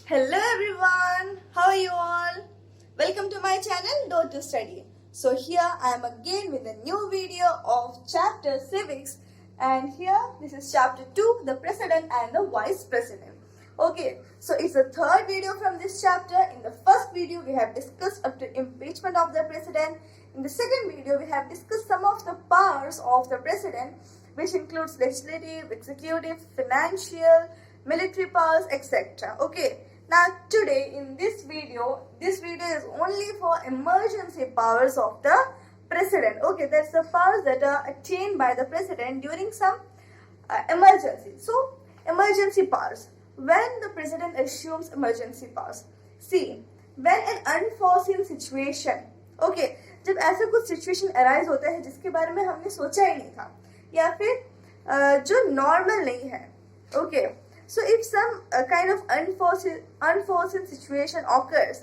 Hello everyone, how are you all? Welcome to my channel Door to Study. So here I am again with a new video of chapter Civics, and here this is chapter 2, the President and the Vice President. Okay, so it's the third video from this chapter. In the first video we have discussed up to impeachment of the President. In the second video we have discussed some of the powers of the President, which includes legislative, executive, financial, military powers, etc. Okay, now today in this video is only for emergency powers of the president. Okay, that's the powers that are attained by the president during some emergency. So emergency powers, when the president assumes emergency powers, see, when an unforeseen situation, okay, जब ऐसा कुछ situation arise होता है जिसके बारे में हमने सोचा ही नहीं था या फिर जो नॉर्मल नहीं है, okay, so if some kind of unforeseen situation occurs,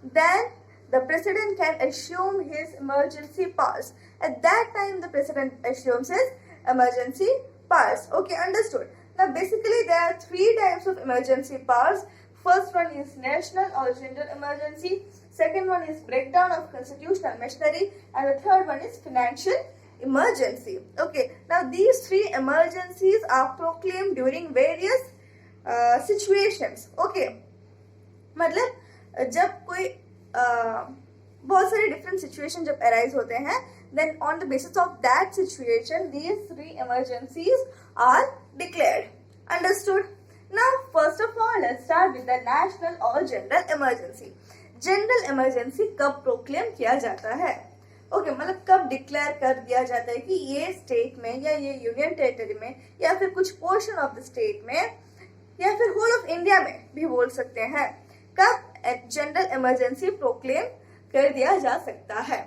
then the president can assume his emergency powers. At that time the president assumes his emergency powers. Okay, understood. Now basically there are three types of emergency powers. First one is national or general emergency. Second one is breakdown of constitutional machinery, and the third one is financial emergency. Okay, now these three emergencies are proclaimed during various situations. Okay, मतलब जब कोई बहुत सारे different situation जब arise होते हैं, then on the basis of that situation these three emergencies are declared. Understood? Now first of all let's start with the national or general emergency. General emergency कब proclaim किया जाता है? Okay, मतलब कब declare कर दिया जाता है कि ये स्टेट में या ये यूनियन टेरिटरी में या फिर कुछ पोर्शन ऑफ द स्टेट में या फिर होल ऑफ इंडिया में भी बोल सकते हैं, कब जनरल इमरजेंसी प्रोक्लेम कर दिया जा सकता है?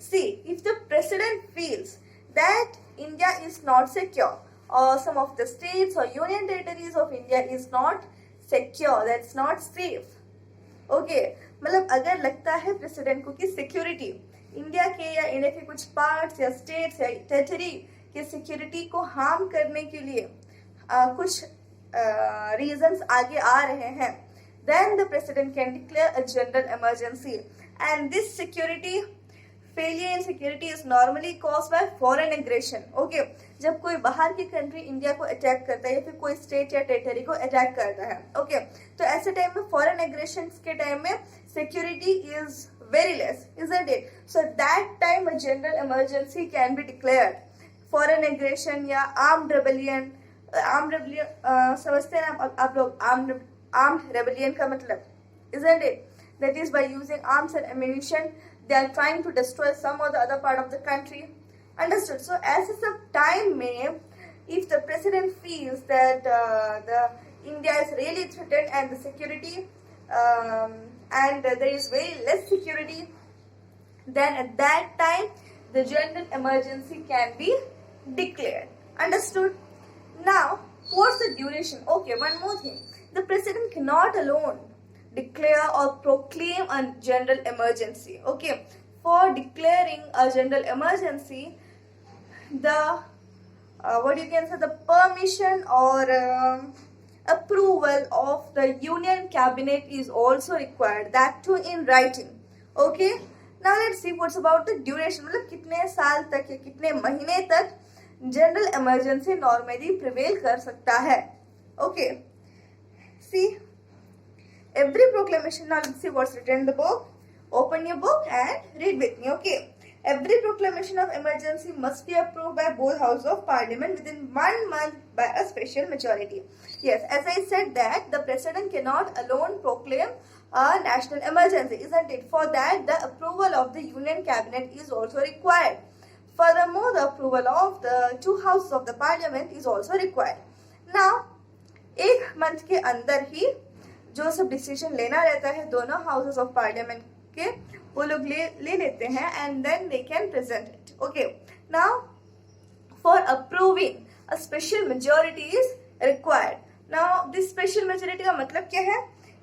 See, if the president feels that India is not secure or some of the states or union territories of India is not secure, that's not safe. Okay, मतलब अगर लगता है प्रेसिडेंट को कि सिक्योरिटी इंडिया के या इंडिया के कुछ पार्ट्स या स्टेट्स या टेरिटरी के सिक्योरिटी को हार्म करने के लिए कुछ रीजंस आगे आ रहे हैं, then the president can declare a general emergency, and this security failure in security is normally caused by foreign aggression. Okay, जब कोई बाहर की कंट्री इंडिया को अटैक करता है या फिर कोई स्टेट या टेरिटरी को अटैक करता है, ओके, तो ऐसे टाइम में फॉरेन एग्रेशन के टाइम में security is very less, isn't it? So that time a general emergency can be declared. Foreign aggression या आर्म्ड रेबेलियन समझते हैं ना आप लोग? आर्म्ड रेबेलियन का मतलब, isn't it? That is by using arms and ammunition, they are trying to destroy some or the other part of the country. Understood? So as is the time may, if the president feels that the India is really threatened and the security and there is very less security, then at that time the general emergency can be declared. Understood? Now what's the duration? Okay, one more thing. The president cannot alone declare or proclaim a general emergency. Okay, for declaring a general emergency, the what you can say, the permission or approval of the union cabinet is also required, that too in writing. Okay, now let's see what's about the duration. मतलब कितने साल तक या कितने महीने तक general emergency normally prevail कर सकता है? Okay, see, every proclamation, now let's see what's written in the book. Open your book and read with me. Okay, every proclamation of emergency must be approved by both houses of parliament within 1 month by a special majority. Yes, as I said that the president cannot alone proclaim a national emergency, isn't it? For that the approval of the union cabinet is also required. Furthermore, the approval of the two houses of the parliament is also required. Now 1 month के अंदर ही जो सब decision लेना रहता है दोनों houses of parliament के, वो लोग ले लेते हैं, and then they can present it. Okay, now for approving a special majority is required. Now this special majority का मतलब क्या है?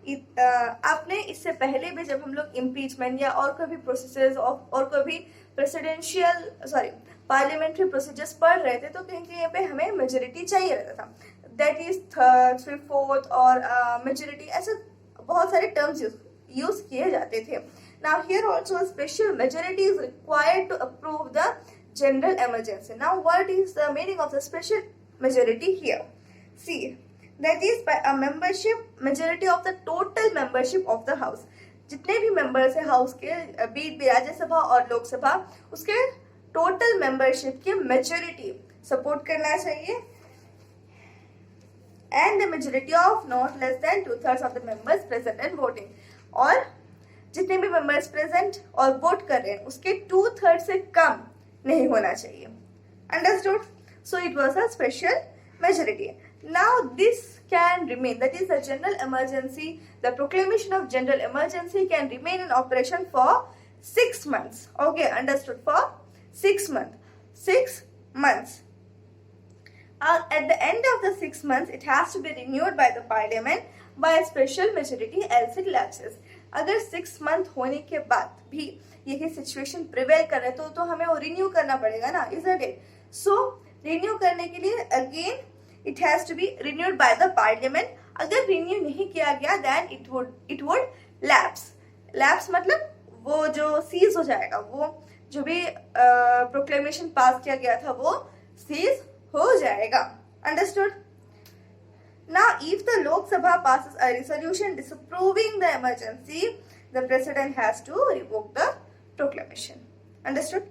आपने इससे पहले भी जब हम लोग इम्पीचमेंट या और कोई भी प्रोसेसेस और कोई भी प्रेसिडेंशियल पार्लियामेंट्री प्रोसीजर्स पढ़ रहे थे तो कहीं कहीं पे हमें मेजोरिटी चाहिए रहता था, दैट इज 3/4 और मेजोरिटी, ऐसे बहुत सारे टर्म्स यूज किए जाते थे. Now here also a special majority is required to approve the general emergency. Now what is the meaning of the special majority here? See, that is by a majority of the total membership of the house. जितने भी members है house के, beat भी राज्यसभा और लोकसभा, उसके total membership की majority support करना चाहिए. And the majority of not less than 2/3 of the members present and voting. और जितने भी मेंबर्स प्रेजेंट और वोट कर रहे हैं उसके 2/3 से कम नहीं होना चाहिए. Understood? So it was a special majority. Now this can remain, that is the general emergency, the proclamation of general emergency can remain in operation for 6 months. Okay, understood? For 6 months. 6 months. At the end of the 6 months, it has to be renewed by the parliament by a special majority, else it lapses. अगर 6 month होने के बाद भी यही situation prevail करे तो हमें वो रिन्यू करना पड़ेगा ना, isn't it? So रिन्यू करने के लिए again it has to be renewed by the parliament. अगर रिन्यू नहीं किया गया then it would lapse. lapse मतलब वो जो सीज हो जाएगा, वो जो भी प्रोक्लेमेशन पास किया गया था वो सीज हो जाएगा. Understood? Now if the Lok Sabha passes a resolution disapproving the emergency, the president has to revoke the proclamation. Understood?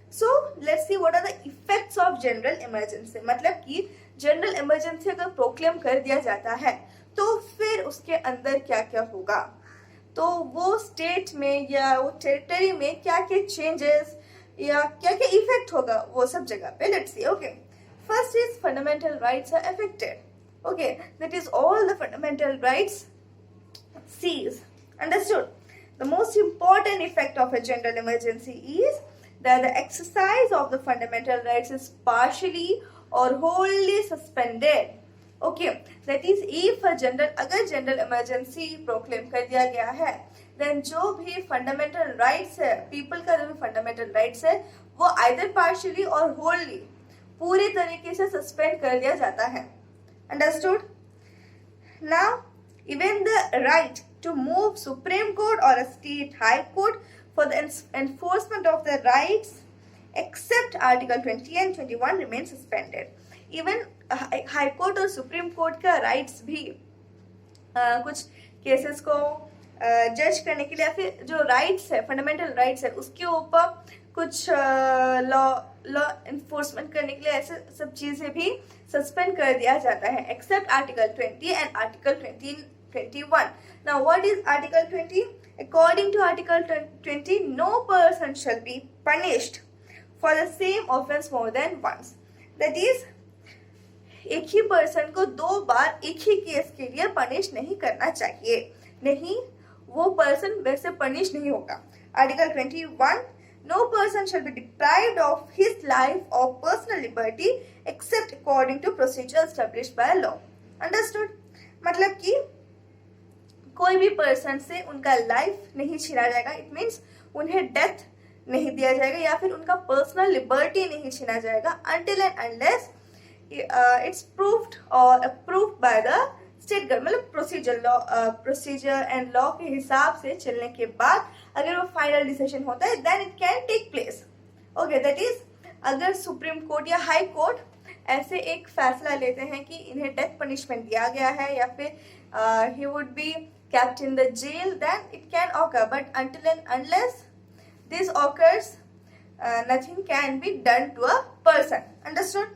So let's see what are the effects of general emergency. मतलब कि general emergency अगर proclaim कर दिया जाता है तो फिर उसके अंदर क्या क्या होगा, तो वो स्टेट में या वो टेरिटरी में क्या क्या चेंजेस या क्या क्या इफेक्ट होगा वो सब जगह पे. Let's see. Okay, first is fundamental rights are affected. Okay, that is all the fundamental rights cease. Understood? The most important effect of a general emergency is that the exercise of the fundamental rights is partially or wholly suspended. Okay, that is if a अगर general emergency proclaim कर दिया गया है then जो भी fundamental rights है, people का जो भी फंडामेंटल राइट्स है वो either partially और wholly पूरी तरीके से सस्पेंड कर दिया जाता है. Understood? Now even the right to move Supreme Court or a state high court for the enforcement of the rights except Article 20 and 21 remain suspended. Even High Court और Supreme Court का rights भी कुछ cases को जज करने के लिए या फिर जो राइट्स है, फंडामेंटल राइट्स है, उसके ऊपर कुछ लॉ इन्फोर्समेंट करने के लिए ऐसे सब चीजें भी सस्पेंड कर दिया जाता है except article 20 and article 21. Now what is Article 20? According to Article 20, no person shall be punished for the same offense more than once. That is, एक ही पर्सन को 2 बार एक ही केस के लिए पनिश नहीं करना चाहिए, नहीं वो पर्सन वैसे पनिश नहीं होगा. Article 21, no person shall be deprived of his life or personal liberty except according to procedure established by law. Understood? मतलब कि कोई भी पर्सन से उनका लाइफ नहीं छीना जाएगा. इट मीन्स उन्हें डेथ नहीं दिया जाएगा या फिर उनका पर्सनल लिबर्टी नहीं छीना जाएगा until and unless it's proved or approved by the state government. मतलब प्रोसीजर एंड लॉ के हिसाब से चलने के बाद अगर वो फाइनल डिसीजन होता है then it can take place. Okay, that is अगर सुप्रीम कोर्ट या हाई कोर्ट ऐसे एक फैसला लेते हैं कि इन्हें डेथ पनिशमेंट दिया गया है या फिर he would be kept in the jail, then it can occur, but until and unless this occurs nothing can be done to a person. Understood?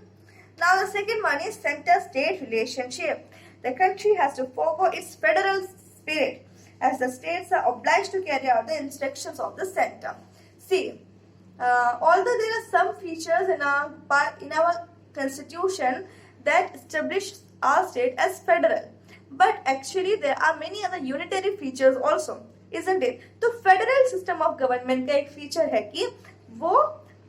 Now the second one is center state relationship. The country has to forego its federal spirit as the states are obliged to carry out the instructions of the center. See, although there are some features in our constitution that establish our state as federal, but actually there are many other unitary features also, isn't it? तो federal system of government का एक feature है कि वो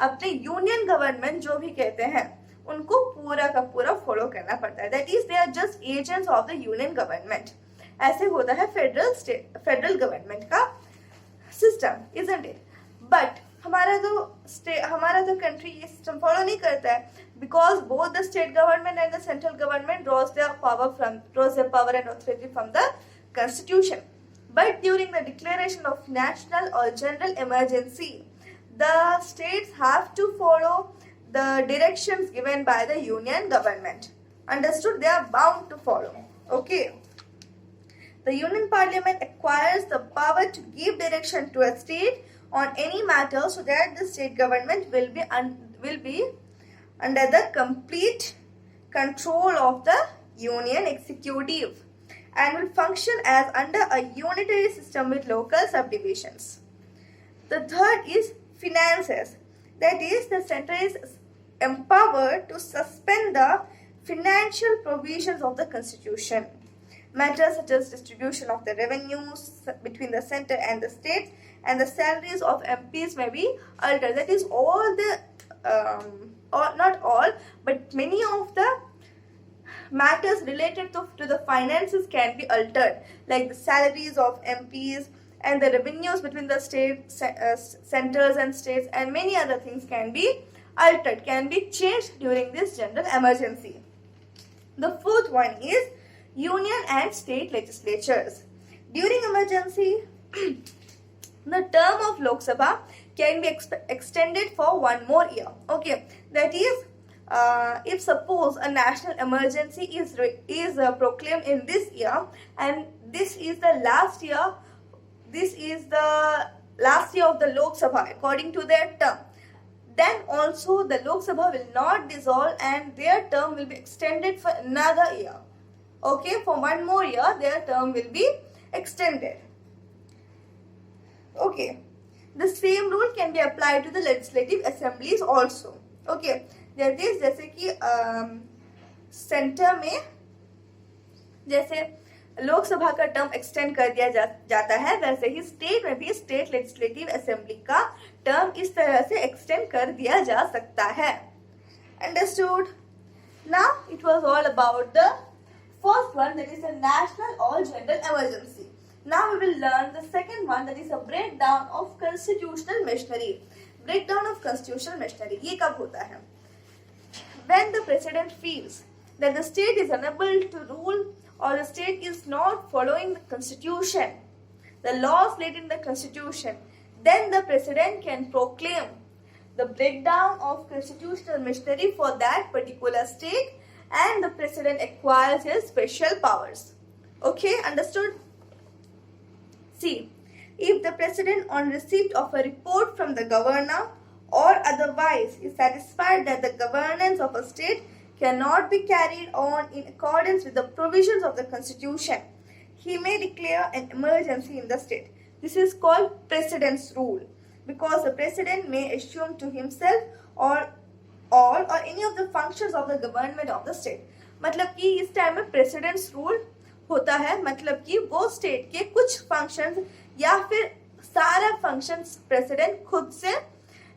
अपने union government जो भी कहते हैं उनको पूरा का पूरा फॉलो करना पड़ता है. That is they are just agents of the union government. ऐसे होता है फेडरल गवर्नमेंट का सिस्टम, isn't it? बट हमारा तो कंट्री ये सिस्टम फॉलो नहीं करता है because both the state government and the central government draws their power and authority from the constitution. But during the declaration of national or general emergency, the states have to follow the directions given by the union government. Understood? They are bound to follow. Okay. The union parliament acquires the power to give direction to a state on any matter so that the state government will be under the complete control of the union executive and will function as under a unitary system with local subdivisions. The third is finances. That is, the center is empowered to suspend the financial provisions of the constitution. Matters such as distribution of the revenues between the center and the states and the salaries of MPs may be altered. That is, all the, or not all, but many of the matters related to the finances can be altered, like the salaries of MPs and the revenues between the centers and states, and many other things can be altered, can be changed during this general emergency. The fourth one is union and state legislatures. During emergency, the term of Lok Sabha can be extended for one more year. Okay, that is, if suppose a national emergency is proclaimed in this year, and this is the last year of the Lok Sabha according to their term, then also the Lok Sabha will not dissolve and their term will be extended for another year. Okay, for one more year their term will be extended. Okay, the same rule can be applied to the legislative assemblies also. Okay, that is, जैसे कि centre में जैसे लोकसभा का term extend कर दिया जाता है, वैसे ही स्टेट में भी स्टेट लेजिस्लेटिव असेंबली का टर्म इस तरह से एक्सटेंड कर दिया जा सकता है. Understood? Now it was all about the first one, that is a national or general emergency. Now we will learn the second one, that is a breakdown of constitutional machinery. Breakdown of constitutional machinery. ये कब होता है? When the president feels that the state is unable to rule or the state is not following the constitution, the laws laid in the constitution, then the president can proclaim the breakdown of constitutional machinery for that particular state and the president acquires his special powers. Okay, understood? See, if the president on receipt of a report from the governor or otherwise is satisfied that the governance of a state cannot be carried on in accordance with the provisions of the constitution, he may declare an emergency in the state. This is called president's rule, because the president may assume to himself or all or any of the functions of the government of the state. मतलब कि इस time में presidents rule होता है, मतलब कि वो state के कुछ फंक्शंस या फिर सारा फंक्शंस प्रेसिडेंट खुद से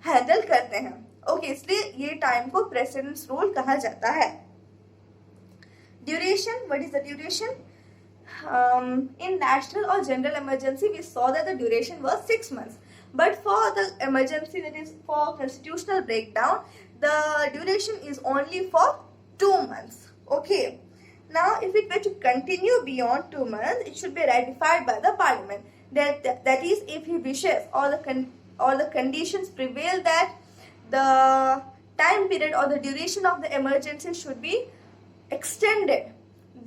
हैंडल करते हैं. ओके, इसलिए ये टाइम को प्रेसिडेंट्स रूल कहा जाता है. Duration, what is the duration? In national or general emergency, we saw that the duration was 6 months. But for the emergency, that is for constitutional breakdown, the duration is only for 2 months. Okay. Now, if it were to continue beyond 2 months, it should be ratified by the parliament. That is, if he wishes, all the conditions prevail that the time period or the duration of the emergency should be extended,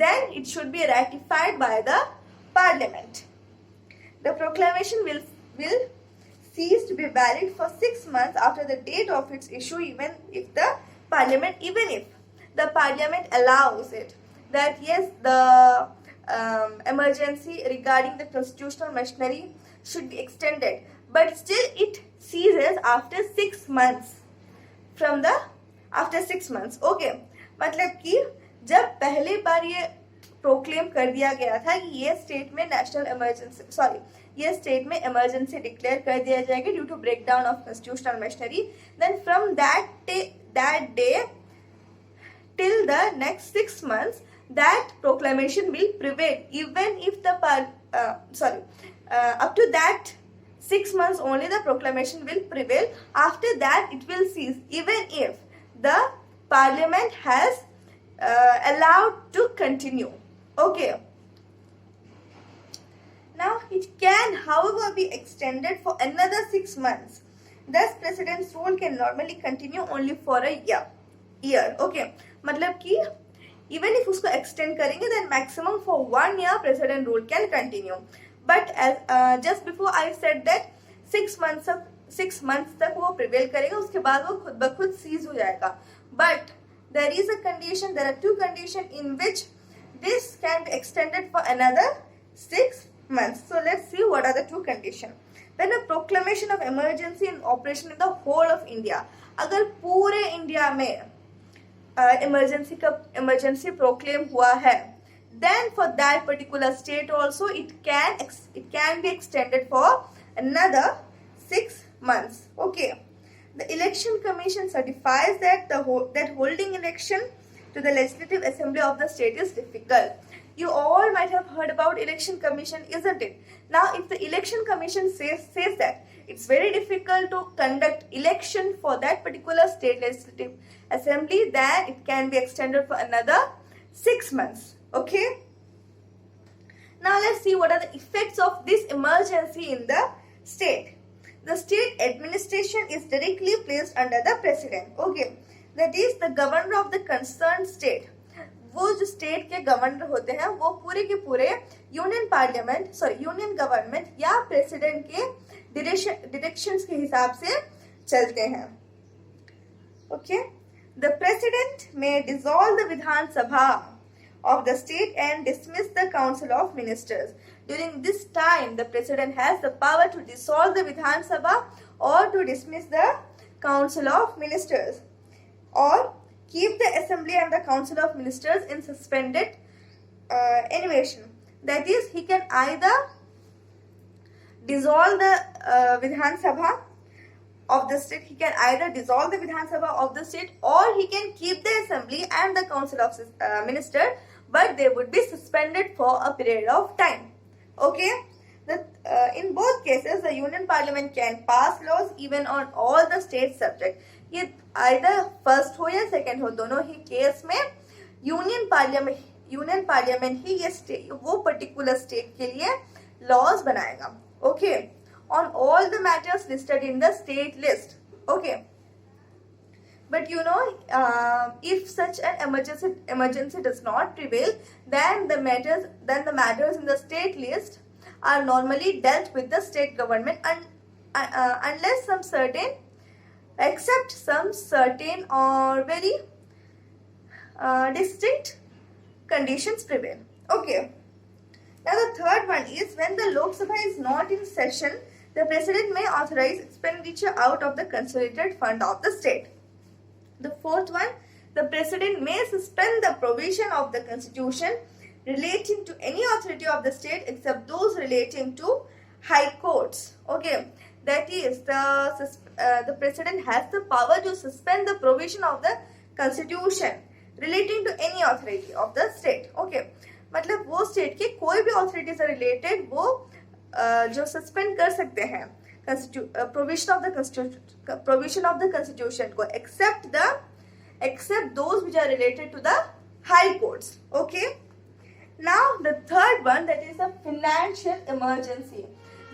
then it should be ratified by the parliament. The proclamation will cease to be valid for 6 months after the date of its issue, even if the parliament allows it. That yes, the emergency regarding the constitutional machinery should be extended, but still it ceases after 6 months. After 6 months. Okay, मतलब कि जब पहले बार ये proclaim कर दिया गया था कि ये स्टेट में नेशनल इमरजेंसी, ये स्टेट में इमरजेंसी डिक्लेयर कर दिया जाएगा due to breakdown of constitutional machinery, then from that day till the next 6 months, that proclamation will prevail, even if the up to that 6 months only the proclamation will prevail. After that it will cease, even if the parliament has allowed to continue. Okay. it can however be extended for another 6 months. Thus president's rule can normally continue only for a year. Okay, मतलब कि even if उसको extend करेंगे then maximum for 1 year president rule can continue. But as just before I said that 6 months तक वो prevail करेगा, उसके बाद वो खुद ब खुद cease हो जाएगा. But there is a condition, there are two conditions in which this can be extended for another 6 months. So let's see what are the two conditions. When a proclamation of emergency in operation in the whole of India, अगर पूरे India में emergency proclaim हुआ है, then for that particular state also it can be extended for another 6 months. Okay, the election commission certifies that that holding election to the legislative assembly of the state is difficult. You all might have heard about election commission, isn't it? Now if the election commission says that it's very difficult to conduct election for that particular state legislative assembly, then it can be extended for another 6 months. Okay, now let's see what are the effects of this emergency in the state. The state administration is directly placed under the president. Okay, that is the governor of the concerned state. वो जो state के governor होते हैं वो पूरे के पूरे union government या प्रेसिडेंट के डायरेक्शंस के हिसाब से चलते हैं. ओके, द प्रेसिडेंट में dissolve the Vidhan Sabha of the state and dismiss the council of ministers. During this time, the president has the power to dissolve the Vidhan Sabha or to dismiss the council of ministers, or keep the assembly and the council of ministers in suspended animation. That is, he can either dissolve the Vidhan Sabha of the state, or he can keep the assembly and the council of minister, but they would be suspended for a period of time. Okay, in both cases the union parliament can pass laws even on all the state subject. ये either first हो या second हो, दोनों ही case में union parliament ही ये वो particular state के लिए लॉज बनाएगा. Okay, on all the matters listed in the state list. Okay, but you know, if such an emergency does not prevail, then the matters in the state list are normally dealt with the state government, unless except some certain or very distinct conditions prevail. Okay, now the third one is when the Lok Sabha is not in session, the president may authorize expenditure out of the consolidated fund of the state. The fourth one, the president may suspend the provision of the constitution relating to any authority of the state except those relating to high courts. Okay, that is the president has the power to suspend the provision of the constitution relating to any authority of the state. Okay, मतलब वो state के कोई भी authority से related वो जो suspend कर सकते हैं प्रोविजन ऑफ द कॉन्स्टिट्यूशन को, except those which are related to the high courts. Okay, now the third one, that is a financial emergency.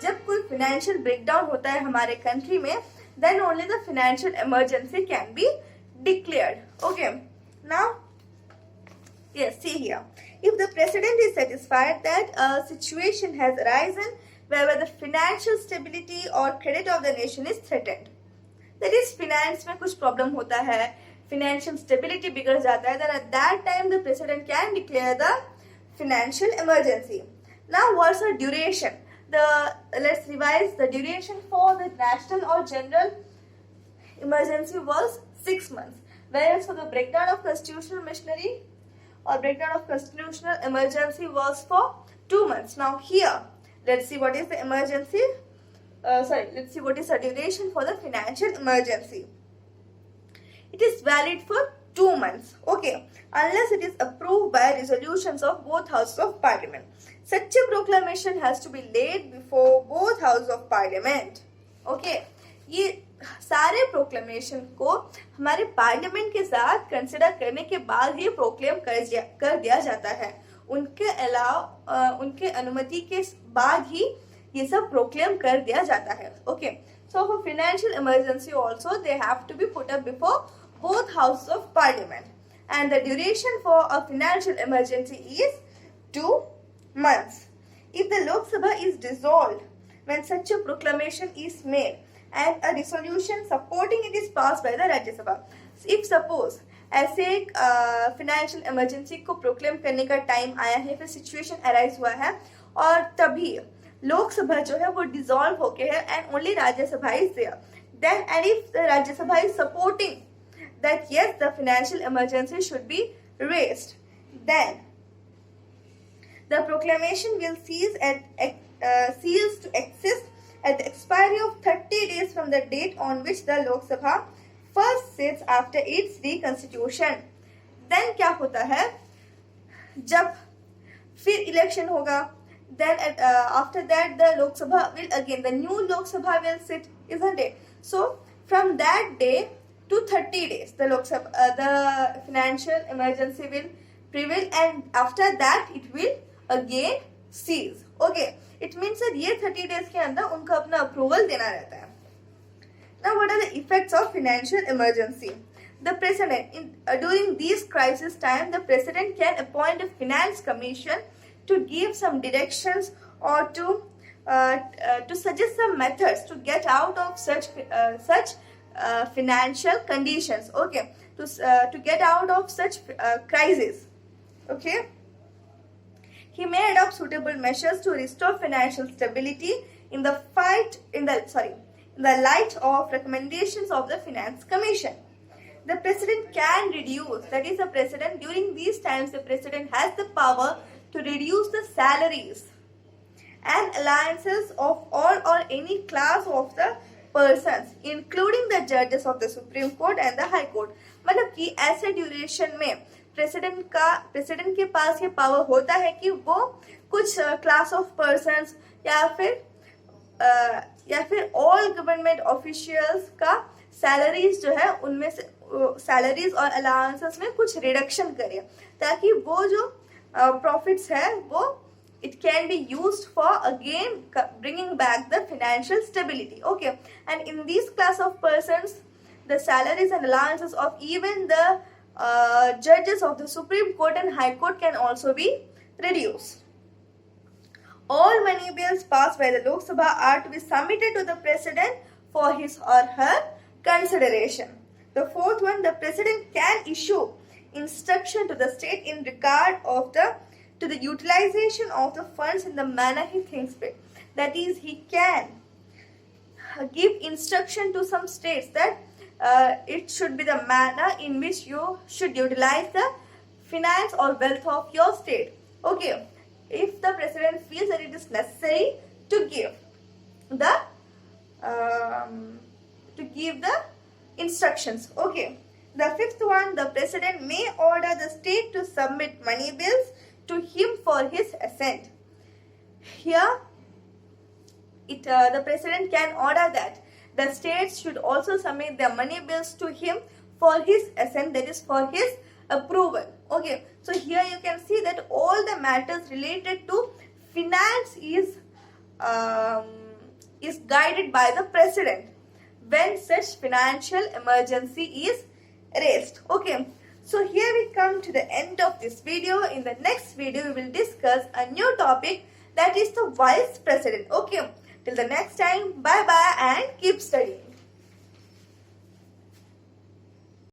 जब कोई financial breakdown होता है हमारे country में, then only the financial emergency can be declared. Okay, now yes, see here, if the president is satisfied that a situation has arisen where the financial stability or credit of the nation is threatened, that is finance में कुछ problem होता है, financial stability बिगड़ जाता है, then at that time the president can declare the financial emergency. Now what's the duration? Let's revise. The duration for the national or general emergency was 6 months, whereas for the breakdown of constitutional machinery or breakdown of constitutional emergency was for 2 months. Now here, let's see what is the emergency. Let's see what is the duration for the financial emergency. It is valid for 2 months. Okay, unless it is approved by resolutions of both houses of parliament. Such a proclamation has to be laid before both houses of parliament. Okay, ये सारे proclamation को हमारे parliament के साथ consider करने के बाद ही proclaim कर दिया जाता है. उनके अनुमति के बाद ही ये सब प्रोक्लेम कर दिया जाता है. Okay, so for financial emergency also they have to be put up before both houses of parliament, and the duration for a financial emergency is 2 months. If the Lok Sabha is dissolved when such a proclamation is made and a resolution supporting it is passed by the Rajya Sabha. If suppose ऐसे एक financial emergency को proclaim करने का time आया है, फिर situation arise हुआ है और तभी लोकसभा जो है वो डिसॉल्व हो गया है and only Rajya Sabha is there, then and if the Rajya Sabha is supporting that yes, the financial emergency should be raised, then the proclamation will cease to exist at the expiry of 30 days from the date on which the Lok Sabha first sits after its reconstitution. Then क्या होता है, जब फिर election होगा, then after that the Lok Sabha will again, the new Lok Sabha will sit, isn't it? So from that day to 30 days the Lok Sabha, the financial emergency will prevail and after that it will again cease. Okay, it means that ये 30 days के अंदर उनका अपना approval देना रहता है. Now what are the effects of financial emergency? The president during these crisis time, the president can appoint a finance commission to give some directions or to suggest some methods to get out of such financial conditions. Okay, to get out of such crisis. Okay, he may adopt suitable measures to restore financial stability in the light of recommendations of the finance commission. The president can reduce, that is the president during these times the president has the power to reduce the salaries and allowances of all or any class of the persons, including the judges of the Supreme Court and the High Court. मतलब कि ऐसे duration में president के पास ये power होता है कि वो कुछ क्लास ऑफ पर्सन्स या फिर ऑल गवर्नमेंट ऑफिशियल्स का सैलरीज जो है उनमें से सैलरीज और अलाउंसेस में कुछ रिडक्शन करे, ताकि वो जो प्रॉफिट्स है वो it can be used for again bringing back the financial stability. Okay, and in these class of persons the salaries and allowances of even the judges of the Supreme Court and High Court can also be reduced. All money bills passed by the Lok Sabha are to be submitted to the president for his or her consideration. The fourth one, the president can issue instruction to the state in regard of to the utilization of the funds in the manner he thinks fit. That is, he can give instruction to some states that it should be the manner in which you should utilize the finance or wealth of your state. Okay, if the president feels that it is necessary to give the instructions. Okay, the fifth one, the president may order the state to submit money bills to him for his assent. Here, the president can order that the states should also submit their money bills to him for his assent, that is for his approval. Okay, so here you can see that all the matters related to finance is guided by the president when such financial emergency is raised. Okay, so here we come to the end of this video. In the next video, we will discuss a new topic, that is the vice president. Okay, till the next time, bye bye and keep studying.